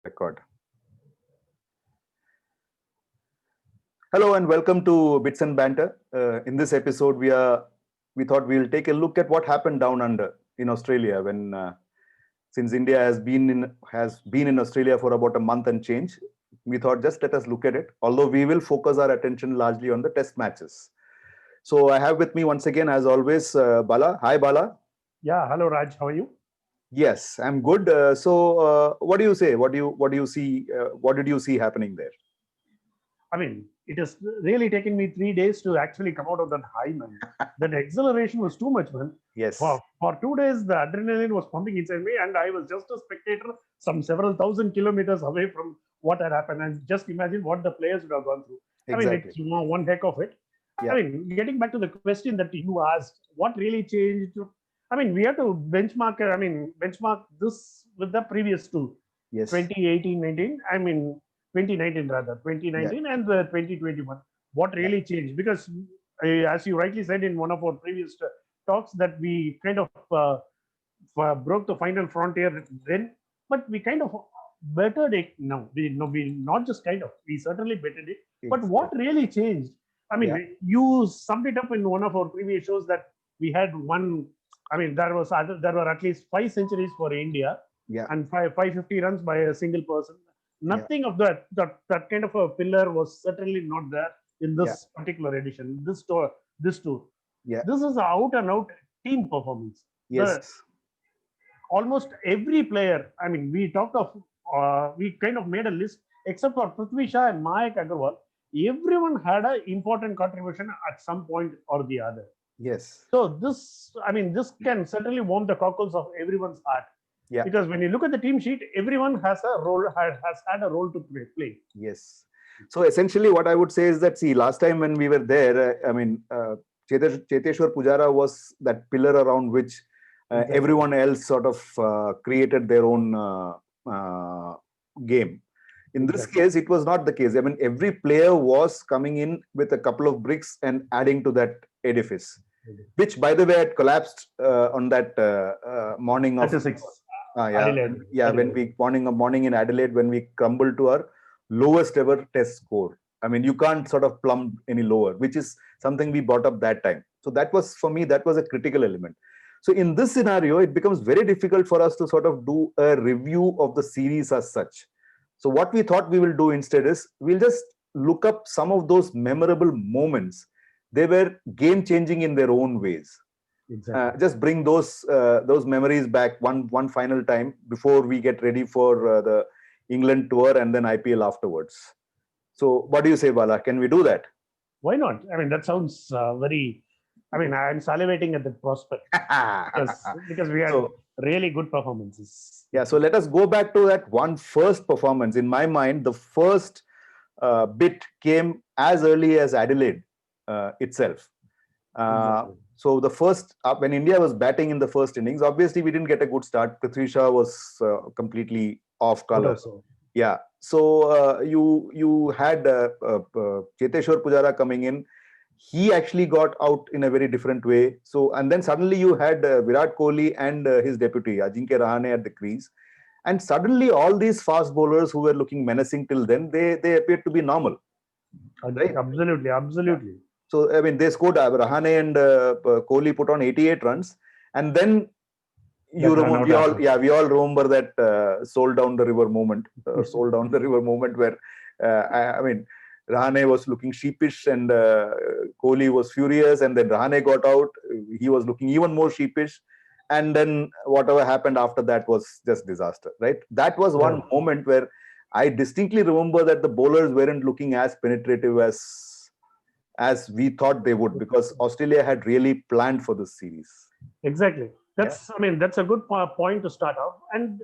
Record. Hello and welcome to Bits and Banter. In this episode, we thought we'll take a look at what happened down under in Australia when since India has been in Australia for about a month and change. We thought just let us look at it. Although we will focus our attention largely on the Test matches. So I have with me once again, as always, Bala. Hi, Bala. Yeah, hello Raj. How are you? Yes, I'm good. What do you say? What do you see? What did you see happening there? I mean, it has really taken me 3 days to actually come out of that high, man. That exhilaration was too much, man. Yes. For 2 days, the adrenaline was pumping inside me, and I was just a spectator, some several thousand kilometers away from what had happened. And just imagine what the players would have gone through. Exactly. I mean, it's one heck of it. Yeah. I mean, getting back to the question that you asked, what really changed? I mean, we have to benchmark this with the previous two. Yes. 2018-19. I mean, 2019 rather, 2019 and the 2021. What really changed? Because as you rightly said in one of our previous talks, that we kind of broke the final frontier then, but we kind of bettered it now. We not just kind of, we certainly bettered it. But what really changed? I mean, you summed it up in one of our previous shows that we had one. I mean, there were at least 5 centuries for India, and 550 runs by a single person. Nothing of that kind of a pillar was certainly not there in this particular edition. This tour. Yeah. This is an out and out team performance. Yes. Almost every player. I mean, we kind of made a list except for Prithvi Shaw and Mayank Agarwal. Everyone had an important contribution at some point or the other. Yes. So this can certainly warm the cockles of everyone's heart. Yeah. Because when you look at the team sheet, everyone has a role, has had a role to play. Yes. So essentially, what I would say is that, see, last time when we were there, Cheteshwar Pujara was that pillar around which everyone else sort of created their own game. In this case, it was not the case. I mean, every player was coming in with a couple of bricks and adding to that edifice, which, by the way, had collapsed on that morning of 36. Adelaide. When we morning in Adelaide, when we crumbled to our lowest ever test score. I mean, you can't sort of plumb any lower, which is something we brought up that time. So that was, for me, that was a critical element. So in this scenario, it becomes very difficult for us to sort of do a review of the series as such. So what we thought we will do instead is we'll just look up some of those memorable moments. They were game changing in their own ways. Exactly. Just bring those memories back one final time before we get ready for the England tour and then IPL afterwards. So what do you say, Bala? Can we do that? Why not? I mean, that sounds very. I mean, I'm salivating at the prospect because we had really good performances. Yeah. So let us go back to that one first performance. In my mind, the first bit came as early as Adelaide itself. Exactly. So the first, when India was batting in the first innings, obviously we didn't get a good start. Prithvi Shaw was completely off color. Yeah. So you had Cheteshwar Pujara coming in. He actually got out in a very different way. So, and then suddenly you had Virat Kohli and his deputy Ajinkya Rahane at the crease. And suddenly all these fast bowlers who were looking menacing till then, they appeared to be normal. Right? Absolutely. Yeah. So, I mean, they scored, Rahane and Kohli put on 88 runs. And then we all remember that soul down the river moment where, I mean, Rahane was looking sheepish and Kohli was furious, and then Rahane got out. He was looking even more sheepish. And then whatever happened after that was just disaster, right? That was one moment where I distinctly remember that the bowlers weren't looking as penetrative as we thought they would, because Australia had really planned for this series. Exactly. That's a good point to start off. And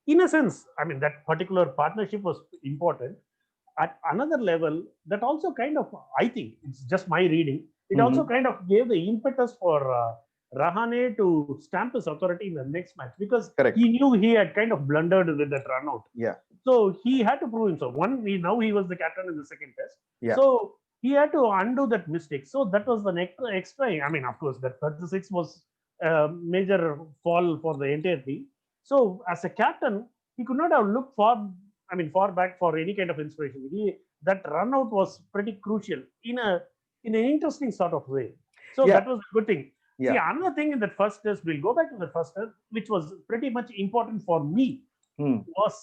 in a sense, I mean, that particular partnership was important. At another level, that also kind of, I think, it's just my reading, it also kind of gave the impetus for Rahane to stamp his authority in the next match, because he knew he had kind of blundered with that run out. Yeah. So he had to prove himself. Now he was the captain in the second test. Yeah. So he had to undo that mistake. So that was the next extra. I mean, of course, that 36 was a major fall for the entire team. So as a captain, he could not have looked far far back for any kind of inspiration. That run out was pretty crucial in an interesting sort of way. So Yeah. that was a good thing. See, Yeah. another thing in that first test, we'll go back to the first test, which was pretty much important for me, was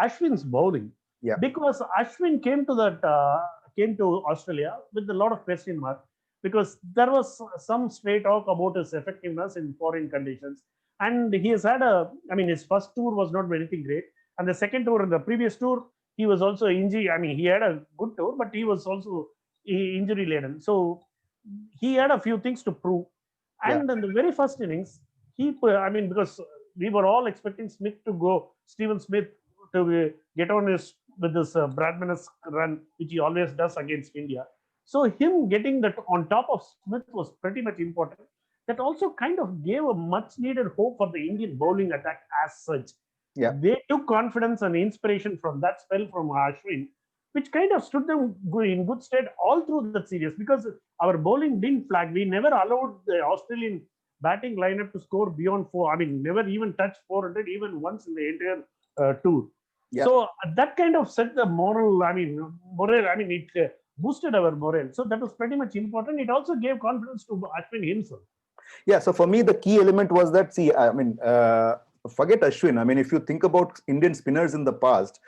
Ashwin's bowling. Yeah. Because Ashwin came to Australia with a lot of question mark, because there was some stray talk about his effectiveness in foreign conditions, and he has had his first tour was not anything great, and the second tour, in the previous tour, he was also injury. He had a good tour, but he was also injury laden. So he had a few things to prove. Yeah. And in the very first innings, because we were all expecting Stephen Smith to get on with this Bradman-esque run, which he always does against India. So him getting that on top of Smith was pretty much important. That also kind of gave a much needed hope for the Indian bowling attack as such. Yeah. They took confidence and inspiration from that spell from Ashwin, which kind of stood them in good stead all through that series, because our bowling didn't flag. We never allowed the Australian batting lineup to score beyond 4. Never even touched 400 even once in the entire tour. Yeah. So that kind of set the moral. It boosted our morale. So that was pretty much important. It also gave confidence to Ashwin himself. Yeah. So for me, the key element was that, forget Ashwin. If you think about Indian spinners in the past,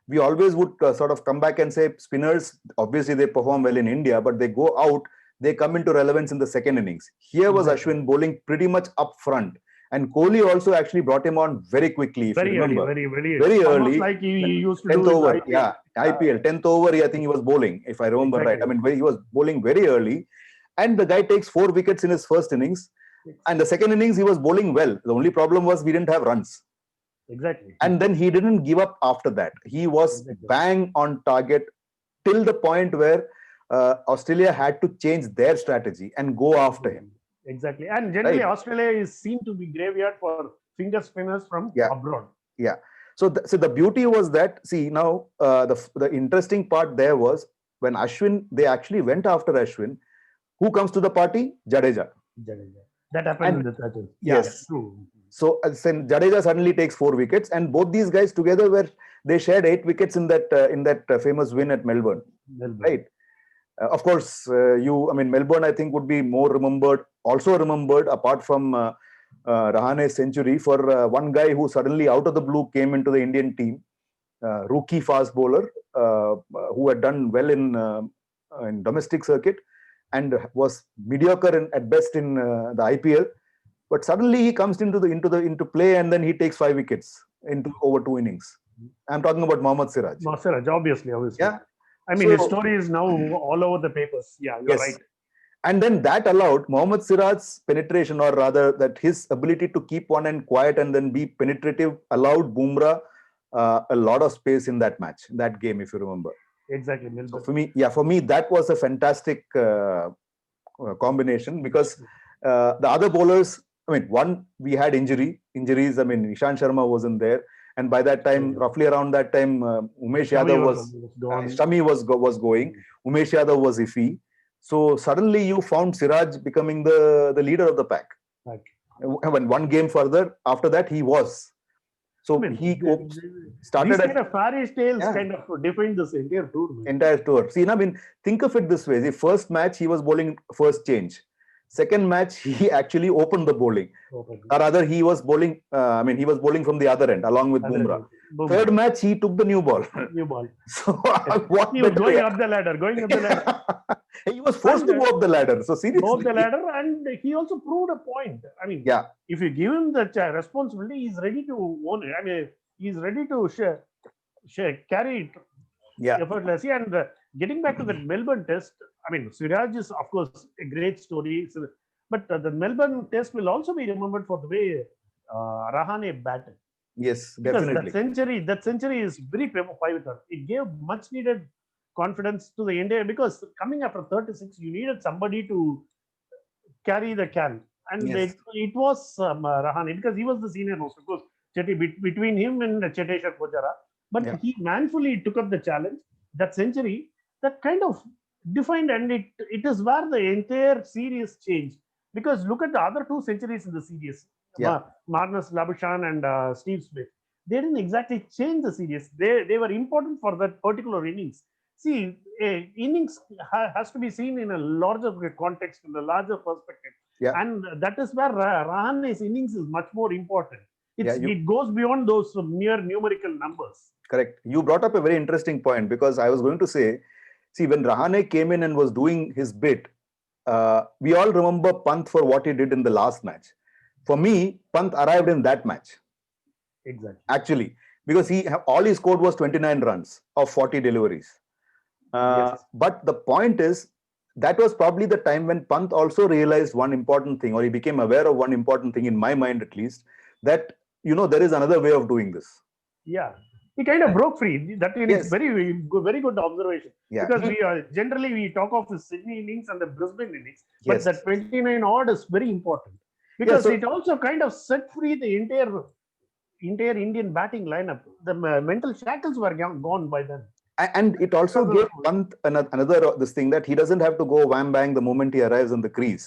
we always would sort of come back and say spinners, obviously they perform well in India, but they go out, they come into relevance in the second innings. Here was Ashwin bowling pretty much up front. And Kohli also actually brought him on very quickly, if you remember. Very early. Like he used to 10th do over, IPL. yeah, IPL, 10th over, I think he was bowling, if I remember right. He was bowling very early. And the guy takes 4 wickets in his first innings. And the second innings, he was bowling well. The only problem was we didn't have runs. Exactly. And then he didn't give up after that. He was bang on target till the point where Australia had to change their strategy and go after him. Exactly. And generally, Australia is seen to be graveyard for finger spinners from abroad. Yeah. So the beauty was that, see, now the interesting part there was when they actually went after Ashwin, who comes to the party? Jadeja. That happened in the 30s. Yes. True. So Jadeja suddenly takes 4 wickets, and both these guys together they shared 8 wickets in that famous win at Melbourne. Right. Of course, Melbourne, I think, would be also remembered apart from Rahane's century, for one guy who suddenly out of the blue came into the Indian team, rookie fast bowler who had done well in domestic circuit and was mediocre at best in the IPL. But suddenly he comes into play, and then he takes 5 wickets over 2 innings. I'm talking about Mohammad Siraj. Siraj, obviously. Yeah. His story is now all over the papers. Yeah, you're right. And then that allowed Mohammad Siraj's penetration, or rather that his ability to keep one end quiet and then be penetrative, allowed Bumrah a lot of space in that match, that game, if you remember. Exactly. So for me, that was a fantastic combination, because the other bowlers, we had injuries. Ishant Sharma wasn't there. And by that time, roughly around that time, Umesh Yadav was gone. Shami was going. Umesh Yadav was iffy. So suddenly you found Siraj becoming the leader of the pack. Right. When one game further, after that, he was. So he started. These kind of fairy tales kind of defined this entire tour. Entire tour. See, think of it this way. The first match, he was bowling first change. Second match, he actually opened the bowling. Or rather, he was bowling. He was bowling from the other end along with Bumrah. Third match, he took the new ball. So what? He was going up the ladder. He was forced to go up the ladder. So seriously, go up the ladder, and he also proved a point. If you give him the responsibility, he's ready to own it. He's ready to carry it effortlessly. And getting back to the Melbourne test, Siraj is, of course, a great story. But the Melbourne test will also be remembered for the way Rahane batted. Yes, definitely. Because that century is very pivotal. It gave much needed confidence to the India, because coming after 36, you needed somebody to carry the can. And it was Rahane, because he was the senior most, of course, between him and Cheteshwar Pujara. But he manfully took up the challenge. That century, that kind of defined, and it is where the entire series changed. Because look at the other 2 centuries in the series, Marnus Labuschagne and Steve Smith. they didn't exactly change the series. They were important for that particular innings. See, innings has to be seen in a larger context, in a larger perspective, Yeah, and that is where Rahane's innings is much more important. yeah, It goes beyond those mere numerical numbers. correct. You brought up a very interesting point because I was going to say, see, when Rahane came in and was doing his bit, we all remember Pant for what he did in the last match. For me, Pant arrived in that match Exactly. actually because all he scored was 29 runs of 40 deliveries. Yes. But the point is, that was probably the time when Pant also realized one important thing, or he became aware of one important thing in my mind at least, that there is another way of doing this. Yeah, he kind of broke free. That innings, Yes. very good observation. Yeah. Because we generally we talk of the Sydney innings and the Brisbane innings, but Yes. that 29 odd is very important Yeah, because so it also kind of set free the entire Indian batting lineup. The mental shackles were gone by then. and it also Because gave of, Pant another this thing that he doesn't have to go wham bang the moment he arrives in the crease.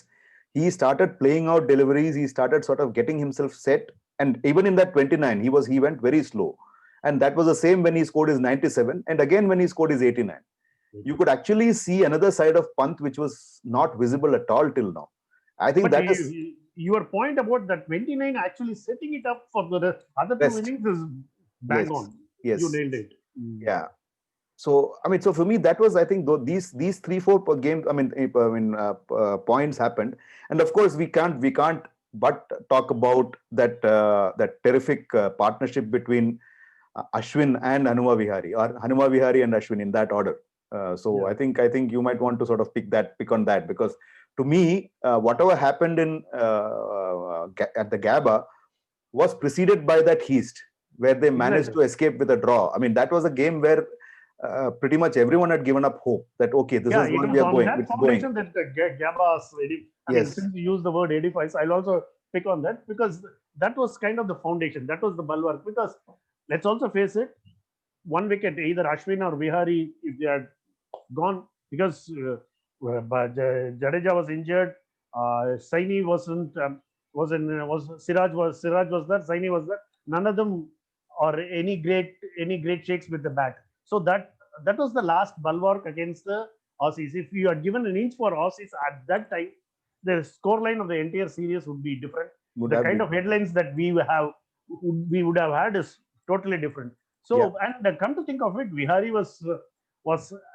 He started playing out deliveries. He started sort of getting himself set, and even in that 29, he went very slow, and that was the same when he scored his 97, and again when he scored his 89. You could actually see another side of Pant which was not visible at all till now. I think but that is your point about that 29 actually setting it up for the other two best. innings is bang Yes, on. You yes, nailed it. yeah. So I mean, so for me, that was, I think, these 3-4 per game. Points happened, and of course we can't but talk about that terrific partnership between Ashwin and Hanuma Vihari, or Hanuma Vihari and Ashwin, in that order. So Yeah. I think you might want to sort of pick on that, because to me, whatever happened at the Gabba was preceded by that Heast, where they managed Exactly. to escape with a draw. I mean, that was a game where pretty much everyone had given up hope that okay, this Yeah, is it one we was are on going, that it's going. foundation that the GABA's, I mean, Yes, since you use the word edifies, I'll also pick on that because that was kind of the foundation. That was the bulwark. Because let's also face it, one wicket, either Ashwin or Vihari, if they had gone, because Jadeja was injured, Saini wasn't, Siraj was there, Saini was there. None of them are any great shakes with the bat. So that was the last bulwark against the Aussies. If you had given an inch for Aussies at that time, the scoreline of the entire series would be different. would The have kind been. of headlines that we would have had is totally different. Yeah, So, and come to think of it, Vihari was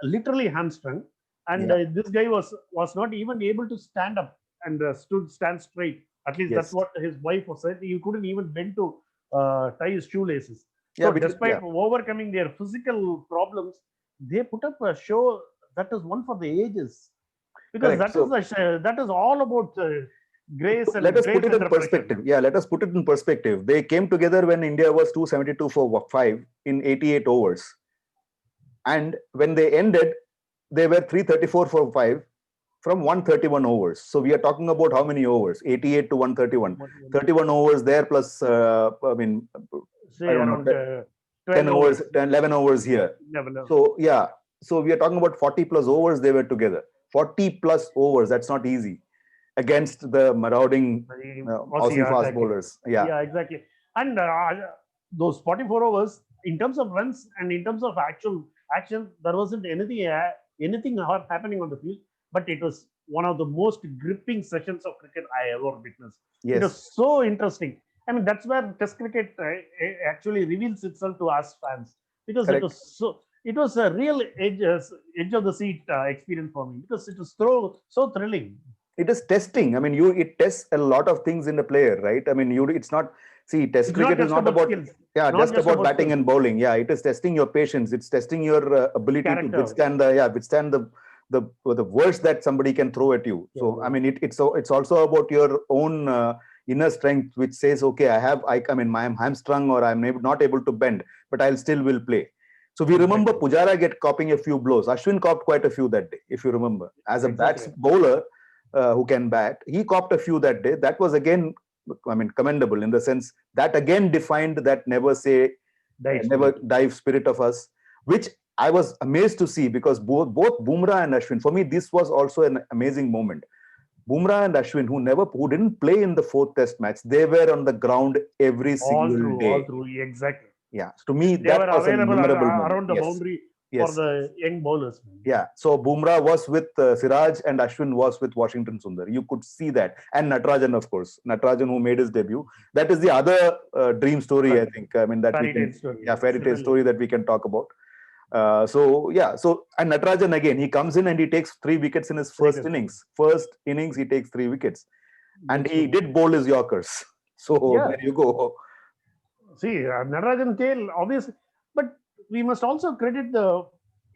literally hamstrung, and yeah, this guy was not even able to stand up and stand straight. At least that's yes, what his wife was said. He couldn't even bend to tie his shoelaces. yeah, So, which is, despite yeah, overcoming their physical problems, they put up a show that is one for the ages, because correct. So that is all about let us put grace it in under pressure. perspective. Yeah, let us put it in perspective. They came together when India was 272 for 5 in 88 overs, and when they ended, they were 334 for 5 from 131 overs. So we are talking about how many overs? 88 to 131. 31 overs there plus, I Say don't know, around 10 12 overs, overs. 10, 11 overs here. Level. So, yeah. So we are talking about 40 plus overs they were together. 40 plus overs. That's not easy against the marauding Aussie, Aussie yeah, fast exactly. bowlers. Yeah. Yeah, exactly. And those 44 overs, in terms of runs and in terms of actual action, there wasn't anything happening on the field, but it was one of the most gripping sessions of cricket I ever witnessed. It was Yes. so interesting. I mean, that's where Test cricket actually reveals itself to us fans, because Correct. it was a real edge of the seat experience for me, because it was so thrilling. It is testing. I mean, it tests a lot of things in the player, right? I mean, it's not, see, test It's not cricket is just not about about, skills, yeah, not just just about about batting skills, and bowling. Yeah, it is testing your patience. It's testing your ability to character. withstand the worst that somebody can throw at you. So, I mean, it's also about your own inner strength, which says, okay, I mean, I'm hamstrung or I'm not able to bend, but I'll still will play. So we remember Pujara copying a few blows. Ashwin copped quite a few that day, if you remember. As a bowler who can bat, he copped a few that day. That was again, I mean, commendable in the sense that again defined that never dive spirit of us, which I was amazed to see, because both Bumrah and Ashwin, for me, this was also an amazing moment. Bumrah and Ashwin, who didn't play in the fourth test match, they were on the ground every single day. All through, exactly. Yeah. To me, They that were was a available memorable moment. around the Yes. boundary Yes. for the young bowlers. Yeah. So Bumrah was with Siraj and Ashwin was with Washington Sundar. You could see that. And Natarajan, of course. Natarajan, who made his debut. That is the other dream story, I think. I mean, that we Fairy tale can. story. Yeah, fairy tale story that we can talk about. So and Natarajan again, he comes in and he takes 3 wickets in his first innings. First innings, he takes 3 wickets. And he did bowl his Yorkers. So there you go. See, Natarajan tail, obviously. But we must also credit the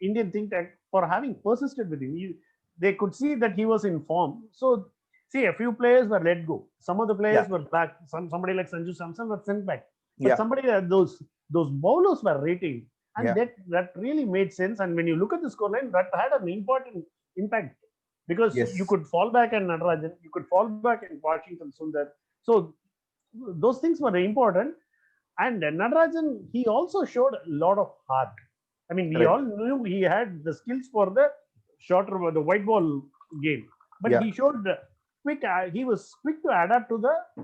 Indian think tank for having persisted with him. They could see that he was in form. So, see, a few players were let go. Some of the players were back. Somebody like Sanju Samson was sent back. But somebody those bowlers were retained. And that really made sense. And when you look at the scoreline, that had an important impact. Because you could fall back in Natarajan, you could fall back in Washington Sundar. So those things were important. And Natarajan, he also showed a lot of heart. I mean, we all knew he had the skills for the the white ball game, but he showed quick. He was quick to adapt to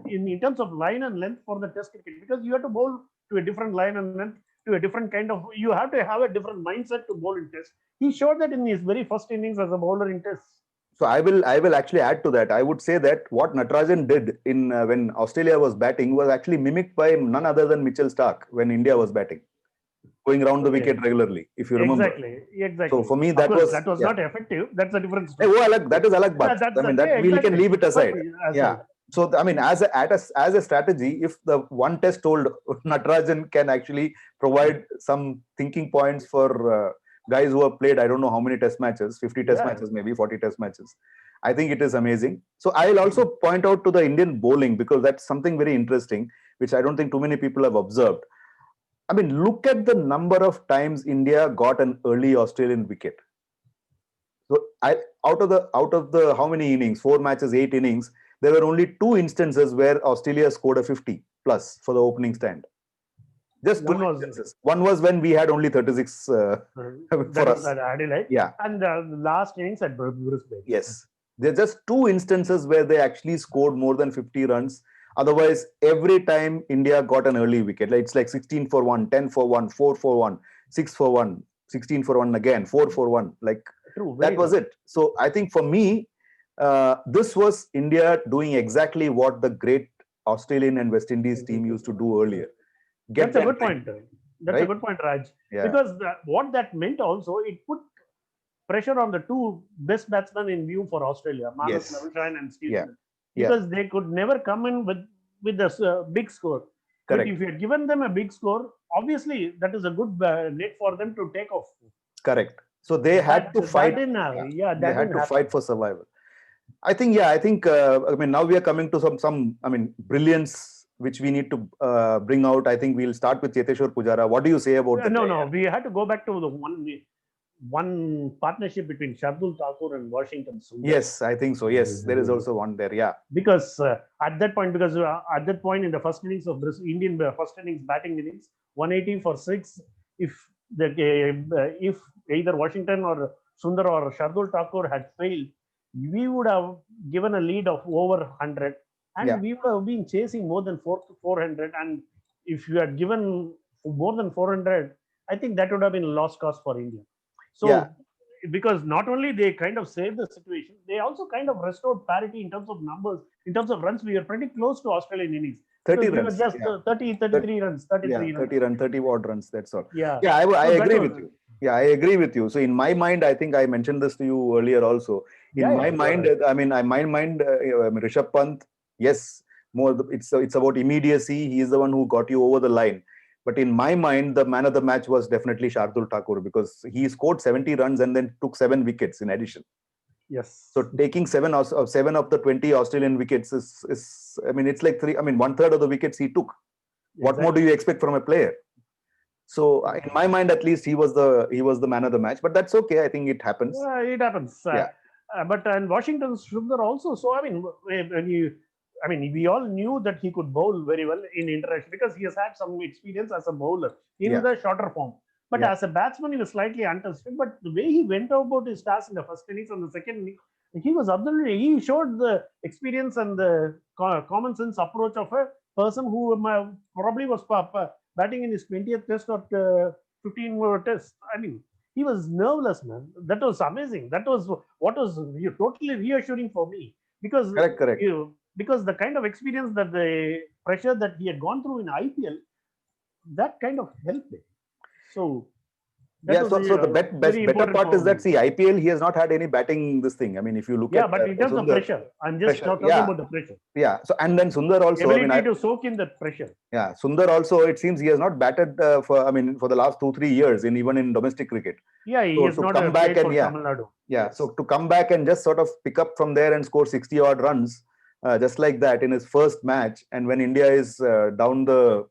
in terms of line and length for the Test cricket, because you have to bowl to a different line and length, to a different kind of. You have to have a different mindset to bowl in Test. He showed that in his very first innings as a bowler in Test. So I will actually add to that. I would say that what Natarajan did in when Australia was batting was actually mimicked by none other than Mitchell Starc when India was batting, going around the wicket regularly, if you remember. Exactly. So for me, that was not effective. That's a different story. That is alag baat. I mean, that we can leave it aside. So I mean, as a strategy, if the one test told Natarajan can actually provide some thinking points for guys who have played, I don't know how many test matches, 50 test matches, maybe 40 test matches. I think it is amazing. So I'll also point out to the Indian bowling, because that's something very interesting, which I don't think too many people have observed. I mean, look at the number of times India got an early Australian wicket. So out of the how many innings, 4 matches, 8 innings, there were only 2 instances where Australia scored a 50 plus for the opening stand. Just 2 instances. One was when we had only 36 for us. Adelaide. Yeah. And the last innings at Brisbane. Yes. There are just 2 instances where they actually scored more than 50 runs. Otherwise, every time India got an early wicket, it's like 16 for 1, 10 for 1, 4 for 1, 6 for 1, 16 for 1 again, 4 for 1. Like that was it. So I think for me, this was India doing exactly what the great Australian and West Indies team used to do earlier. That's a good point. That's a good point, Raj. Yeah. Because what that meant also, it put pressure on the 2 best batsmen in view for Australia, Marnus Labuschagne and Steve Smith. Because they could never come in with a big score. Correct. But if you had given them a big score, obviously that is a good net for them to take off. Correct. So they had to fight. They had to fight for survival. I think. I mean, now we are coming to some. I mean, brilliance which we need to bring out. I think we'll start with Cheteshwar Pujara. What do you say about that? No. We had to go back to the one partnership between Shardul Thakur and Washington Sundar. Yes, I think so. Yes, there is also one there. Yeah. Because at that point in the first innings of this Indian first innings batting innings, 180 for 6. If either Washington or Sundar or Shardul Thakur had failed, we would have given a lead of over 100, and we would have been chasing more than 400. And if you had given more than 400, I think that would have been a lost cause for India. So, because not only they kind of saved the situation, they also kind of restored parity in terms of numbers, in terms of runs. We were pretty close to Australian innings. 30 runs. Just 33 runs. 30 odd runs. That's all. I agree with you. Yeah, I agree with you. So in my mind, I think I mentioned this to you earlier also. In my mind, I mean, Rishabh Pant, yes, it's about immediacy. He is the one who got you over the line. But in my mind, the man of the match was definitely Shardul Thakur, because he scored 70 runs and then took 7 wickets in addition. Yes. So taking 7 of the 20 Australian wickets is I mean, it's like 1/3 of the wickets he took. Exactly. What more do you expect from a player? So in my mind, at least he was the man of the match. But that's okay. I think it happens. It happens. But and Washington Sundar also. So I mean, we all knew that he could bowl very well in international, because he has had some experience as a bowler in the shorter form. But as a batsman, he was slightly untested. But the way he went about his task in the first innings and the second innings, he showed the experience and the common sense approach of a person who probably was batting in his 20th test or 15 more test. I mean, he was nerveless, man. That was amazing. That was what was totally reassuring for me because Correct. because the kind of experience that the pressure that he had gone through in IPL, that kind of helped him. So that Yeah, was so the very better important part is that for. see IPL he has not had any batting this thing. I mean, if you look Yeah, at but in terms of Sundar, pressure, I'm just pressure, now talking yeah, about the pressure. yeah. So and then Sundar The also. I mean, ability to soak in that pressure. yeah, Sundar also. It seems he has not batted for. I mean, for the last 2-3 years in even in domestic cricket. Yeah, he So has to not come back played and for Tamil Nadu. yeah. Yes. So to come back and just sort of pick up from there and score 60 odd runs, just like that in his first match, and when India is down the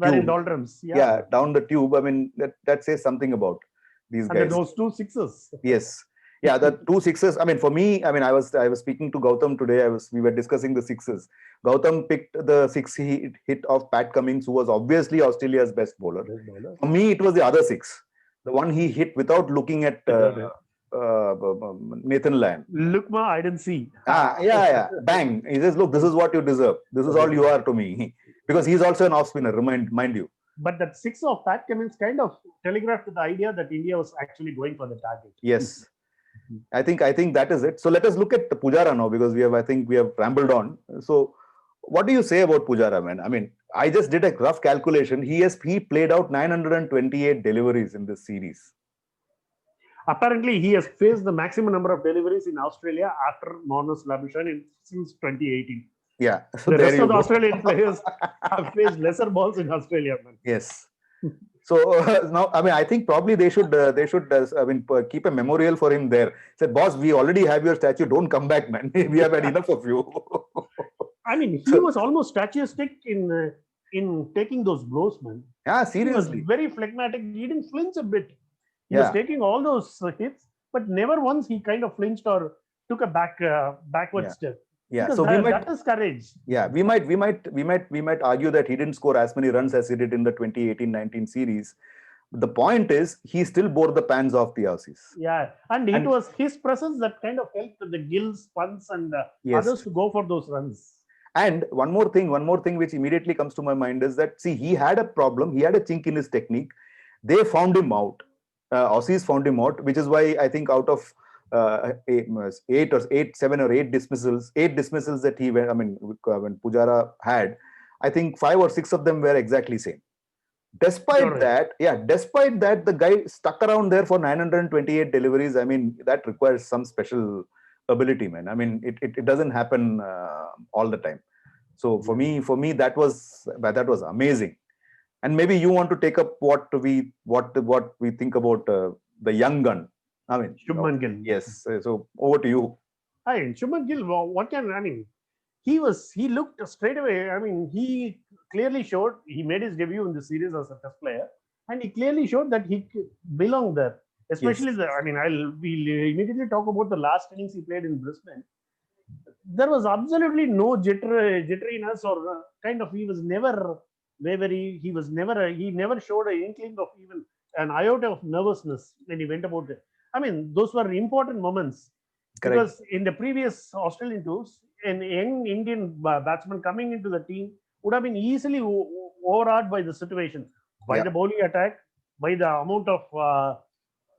Were in tube, doldrums. yeah, Yeah. down the tube. I mean, that says something about these And guys. those two sixes. Yes. Yeah, the two sixes. I mean, for me, I mean, I was speaking to Gautam today. We were discussing the sixes. Gautam picked the six he hit of Pat Cummins, who was obviously Australia's best bowler. For me, it was the other six, the one he hit without looking at Nathan Lyon. Look, ma, I didn't see. Yeah. Bang. He says, look, this is what you deserve. This is all you are to me. Because he's also an off spinner, mind you. But that six of Pat Cummins kind of telegraphed the idea that India was actually going for the target. Yes. I think that is it. So let us look at Pujara now, because we have rambled on. So what do you say about Pujara, man? I mean, I just did a rough calculation. He played out 928 deliveries in this series. Apparently, he has faced the maximum number of deliveries in Australia after Mohammad Labuschagne since 2018. Yeah. So the rest of the Australian players have faced lesser balls in Australia, man. Yes. So now, I mean, I think probably they should keep a memorial for him there. Said, boss, we already have your statue. Don't come back, man. We have had enough of you. I mean, he was almost statuesque in taking those blows, man. Yeah, seriously. He was very phlegmatic. He didn't flinch a bit. He was taking all those hits, but never once he kind of flinched or took a backward step. Yeah, because so that is courage. Yeah, we might argue that he didn't score as many runs as he did in the 2018-19 series. The point is, he still bore the pans off the Aussies. Yeah, and it was his presence that kind of helped the Gills, Punts, and others to go for those runs. And one more thing which immediately comes to my mind is that, see, he had a problem. He had a chink in his technique. They found him out. Aussies found him out, which is why I think out of eight dismissals that when Pujara had, I think 5 or 6 of them were exactly same. Despite that, the guy stuck around there for 928 deliveries. I mean, that requires some special ability, man. I mean, it doesn't happen all the time. So for me, that was amazing. And maybe you want to take up what we think about the young gun. I mean, Shubman Gill. Yes. So over to you. Shubman Gill, he looked straight away. I mean, he clearly showed, he made his debut in the series as a test player, and he clearly showed that he belonged there. Especially we'll immediately talk about the last innings he played in Brisbane. There was absolutely no jitteriness or he was never wavery. He never showed an inkling of even an iota of nervousness when he went about it. I mean, those were important moments. Correct. Because in the previous Australian tours, an young Indian batsman coming into the team would have been easily overawed by the situation, by the bowling attack, by the amount of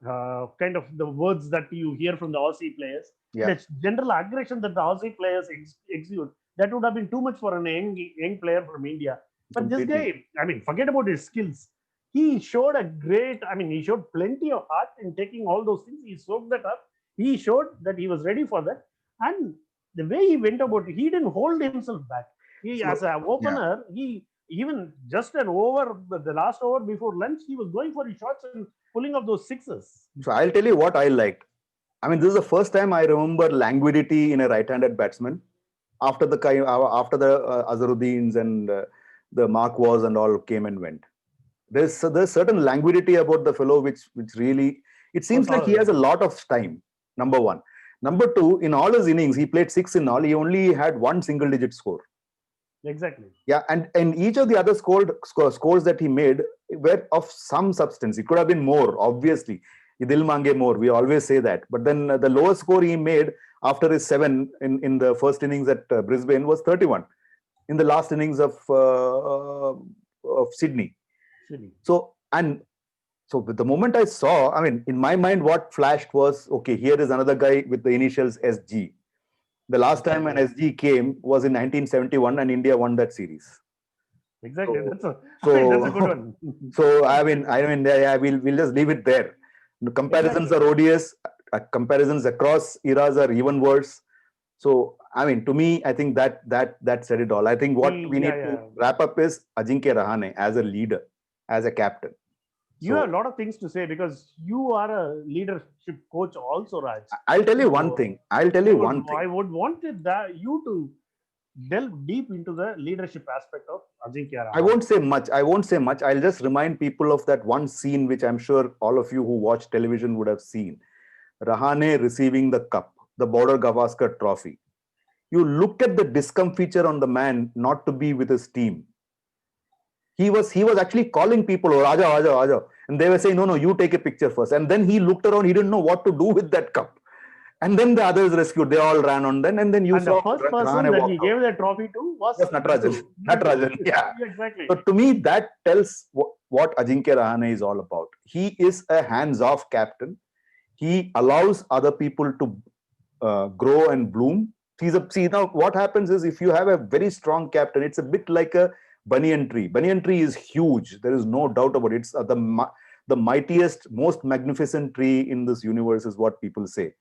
the words that you hear from the Aussie players, the general aggression that the Aussie players exude. That would have been too much for a young player from India. But this guy, I mean, forget about his skills. He showed he showed plenty of heart in taking all those things. He soaked that up. He showed that he was ready for that. And the way he went about it, he didn't hold himself back. As an opener, he even just the last over before lunch, he was going for his shots and pulling up those sixes. So I'll tell you what I liked. I mean, this is the first time I remember languidity in a right-handed batsman after the Azharuddins and the Marquards and all came and went. There's certain languidity about the fellow which really, it seems like he has a lot of time. Number one. Number two, in all his innings, he played 6 in all. He only had 1 single-digit score. Exactly. Yeah, and each of the other scores that he made were of some substance. It could have been more, obviously. Dil mange more. We always say that. But then the lowest score he made after his 7 in the first innings at Brisbane was 31. In the last innings of Sydney. Sydney. So the moment I saw, I mean, in my mind, what flashed was, okay, here is another guy with the initials SG. The last time an SG came was in 1971, and India won that series. Exactly. So, That's a good one. So we'll just leave it there. The comparisons are odious. Comparisons across eras are even worse. So, I mean, to me, I think that said it all. I think what we need to wrap up is Ajinkya Rahane as a leader, as a captain. You have a lot of things to say because you are a leadership coach also, Raj. I'll tell you one thing. I would want you to delve deep into the leadership aspect of Ajinkya Rahane. I won't say much. I'll just remind people of that one scene which I'm sure all of you who watch television would have seen. Rahane receiving the cup, the Border Gavaskar trophy. You look at the discomfiture on the man not to be with his team. He was actually calling people, oh, Aja. And they were saying, no, you take a picture first. And then he looked around, he didn't know what to do with that cup. And then the others rescued, they all ran on then. And then you saw the first person that he gave the trophy to was Natarajan. Yeah. Exactly. So to me, that tells what Ajinkya Rahane is all about. He is a hands-off captain. He allows other people to grow and bloom. Now what happens is if you have a very strong captain, it's a bit like a banyan tree. Banyan tree is huge. There is no doubt about it. It's the mightiest, most magnificent tree in this universe is what people say.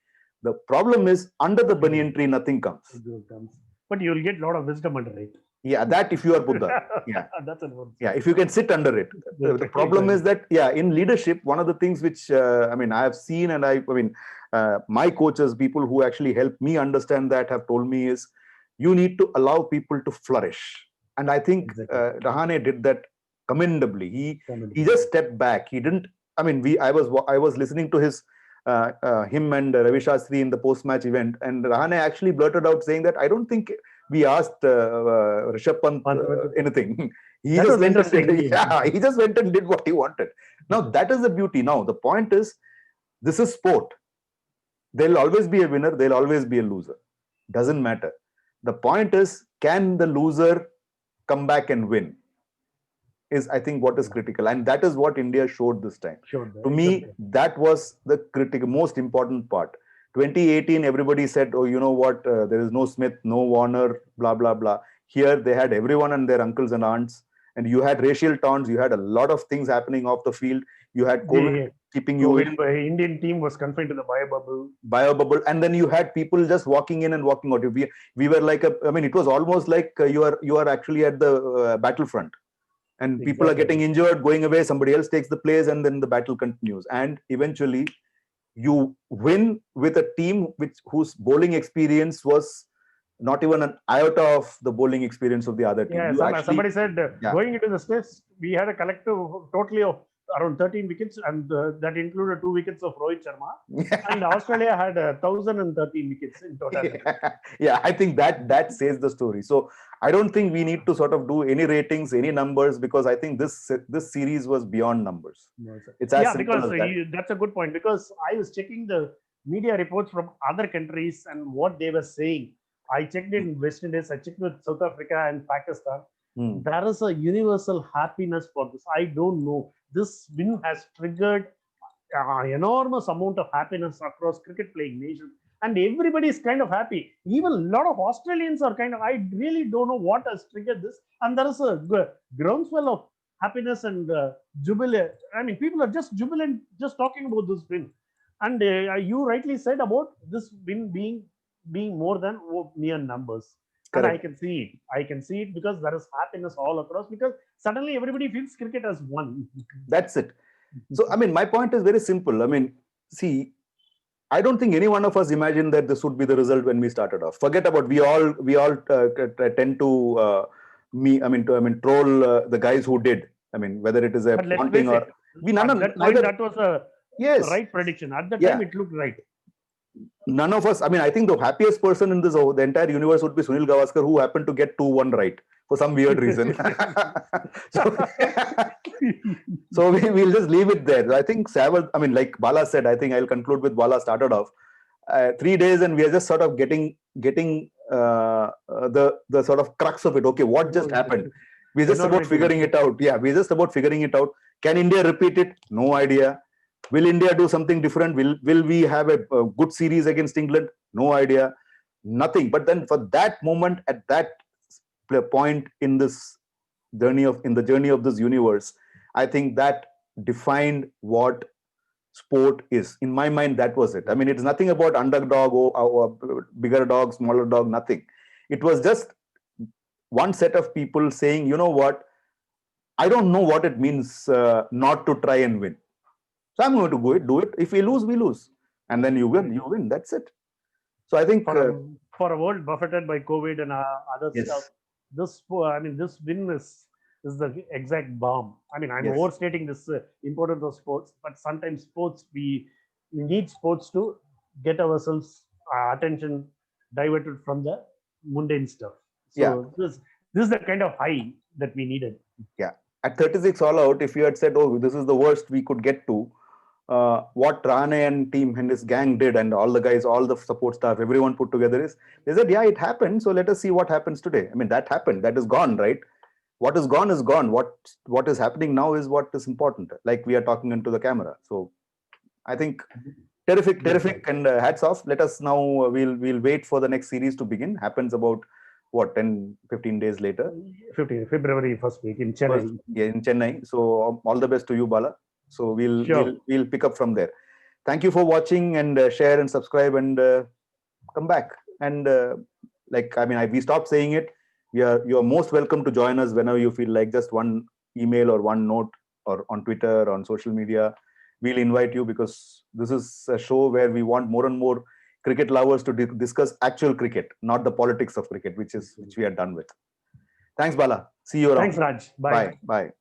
The problem is under the banyan tree, nothing comes. But you'll get a lot of wisdom under it. Yeah, that if you are Buddha. Yeah. That's a good. Yeah, if you can sit under it. The problem is that, in leadership, one of the things which, I have seen and my coaches, people who actually help me understand that have told me is you need to allow people to flourish. And I think Rahane did that commendably. He just stepped back. He didn't, I was listening to his him and Ravi Shastri in the post-match event, and Rahane actually blurted out saying that I don't think we asked Rishabh Pant anything. He just went and did what he wanted. Now that is the beauty. Now the point is, this is sport. There'll always be a winner. There'll always be a loser. Doesn't matter. The point is, can the loser come back and win? Is I think what is critical, and that is what India showed this time. To me, that was the most important part. 2018, everybody said, oh, you know what, there is no Smith, no Warner, blah, blah, blah. Here, they had everyone and their uncles and aunts, and you had racial taunts, you had a lot of things happening off the field. You had COVID keeping you in. The Indian team was confined to the bio bubble. And then you had people just walking in and walking out. We were like, it was almost like you are actually at the battlefront. And people are getting injured, going away, somebody else takes the place, and then the battle continues. And eventually, you win with a team whose bowling experience was not even an iota of the bowling experience of the other team. Yeah, somebody said going into the Test, we had a collective totally of around 13 wickets, and that included 2 wickets of Rohit Sharma. And Australia had 1,013 wickets in total. Yeah, I think that says the story. So I don't think we need to sort of do any ratings, any numbers, because I think this series was beyond numbers. It's as simple as that. That's a good point, because I was checking the media reports from other countries and what they were saying. I checked in West Indies, I checked with South Africa and Pakistan. There is a universal happiness for this. I don't know. This win has triggered an enormous amount of happiness across cricket playing nations. And everybody is kind of happy. Even a lot of Australians are kind of, I really don't know what has triggered this. And there is a groundswell of happiness and jubilant. People are just jubilant just talking about this win. And you rightly said about this win being more than mere numbers. Correct. And I can see it because there is happiness all across, because suddenly everybody feels cricket as one. That's it. So, my point is very simple. I don't think any one of us imagined that this would be the result when we started off. Forget about we all tend to troll the guys who did. Whether it is a ponting or that was a right prediction. At the time, it looked right. None of us, I think the happiest person in the entire universe would be Sunil Gavaskar, who happened to get 2-1 right for some weird reason. So we'll just leave it there. I think Savard, like Bala said, I think I'll conclude with Bala started off. 3 days and we are just sort of getting the sort of crux of it. Okay, what just happened? We're just about figuring it out. Yeah, we're just about figuring it out. Can India repeat it? No idea. Will India do something different? Will we have a good series against England? No idea. Nothing. But then for that moment, at that point in this in the journey of this universe, I think that defined what sport is. In my mind, that was it. I mean, it's nothing about underdog or bigger dog, smaller dog, nothing. It was just one set of people saying, you know what, I don't know what it means not to try and win. So I'm going to do it. If we lose, we lose. And then you win. That's it. So I think for a world buffeted by COVID and other stuff, this win is the exact balm. I mean, I'm overstating this importance of sports, but sometimes sports, we need sports to get ourselves attention diverted from the mundane stuff. So this is the kind of high that we needed. Yeah. At 36 all out, if you had said, oh, this is the worst we could get to, what Rahane and team and his gang did, and all the guys, all the support staff, everyone put together is, they said, yeah, it happened. So let us see what happens today. I mean, that happened. That is gone, right? What is gone is gone. What is happening now is what is important. Like we are talking into the camera. So I think terrific, and hats off. Let us now, we'll wait for the next series to begin. Happens about what, 10-15 days later? February first week in Chennai. In Chennai. So all the best to you, Bala. So we'll pick up from there. Thank you for watching, and share and subscribe, and come back. And we stopped saying it. You are most welcome to join us whenever you feel like. Just one email or one note, or on Twitter or on social media. We'll invite you, because this is a show where we want more and more cricket lovers to discuss actual cricket, not the politics of cricket, which we are done with. Thanks, Bala. See you around. Thanks, Raj. Bye. Bye.